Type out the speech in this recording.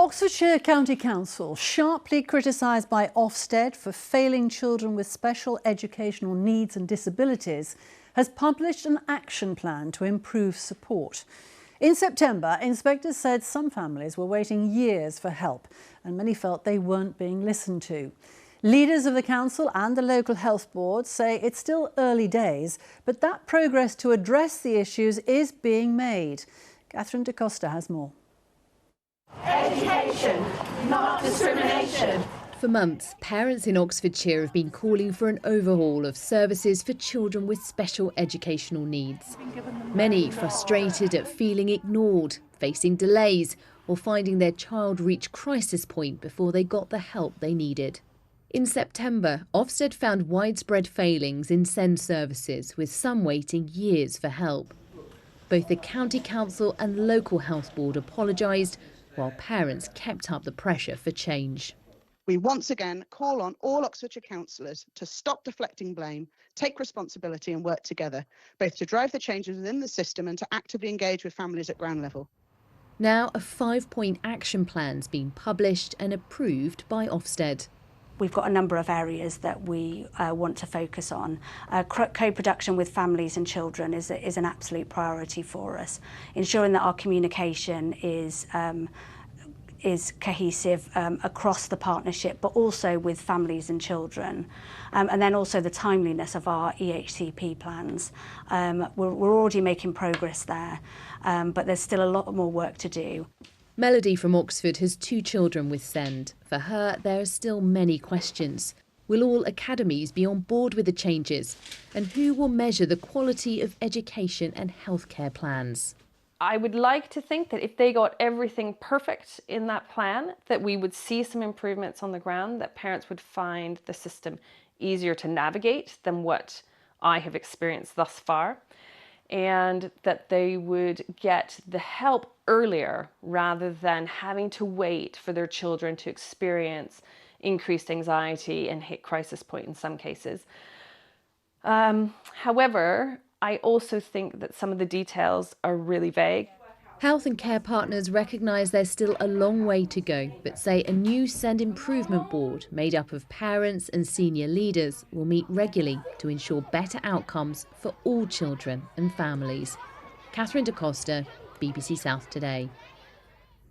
Oxfordshire County Council, sharply criticised by Ofsted for failing children with special educational needs and disabilities, has published an action plan to improve support. In September, inspectors said some families were waiting years for help and many felt they weren't being listened to. Leaders of the council and the local health board say it's still early days, but that progress to address the issues is being made. Catherine Da Costa has more. Education, not discrimination. For months, parents in Oxfordshire have been calling for an overhaul of services for children with special educational needs. Many frustrated at feeling ignored, facing delays, or finding their child reach crisis point before they got the help they needed. In September, Ofsted found widespread failings in SEND services, with some waiting years for help. Both the County Council and local health board apologised, while parents kept up the pressure for change. We once again call on all Oxfordshire councillors to stop deflecting blame, take responsibility and work together, both to drive the changes within the system and to actively engage with families at ground level. Now a 5-point action plan's been published and approved by Ofsted. We've got a number of areas that we want to focus on. Co-production with families and children is an absolute priority for us. Ensuring that our communication is cohesive across the partnership, but also with families and children. And then also the timeliness of our EHCP plans. We're already making progress there, but there's still a lot more work to do. Melody from Oxford has 2 children with SEND. For her, there are still many questions. Will all academies be on board with the changes? And who will measure the quality of education and healthcare plans? I would like to think that if they got everything perfect in that plan, that we would see some improvements on the ground, that parents would find the system easier to navigate than what I have experienced thus far, and that they would get the help earlier rather than having to wait for their children to experience increased anxiety and hit crisis point in some cases. However, I also think that some of the details are really vague. Health and care partners recognise there's still a long way to go, but say a new SEND improvement board made up of parents and senior leaders will meet regularly to ensure better outcomes for all children and families. Catherine Da Costa, BBC South Today.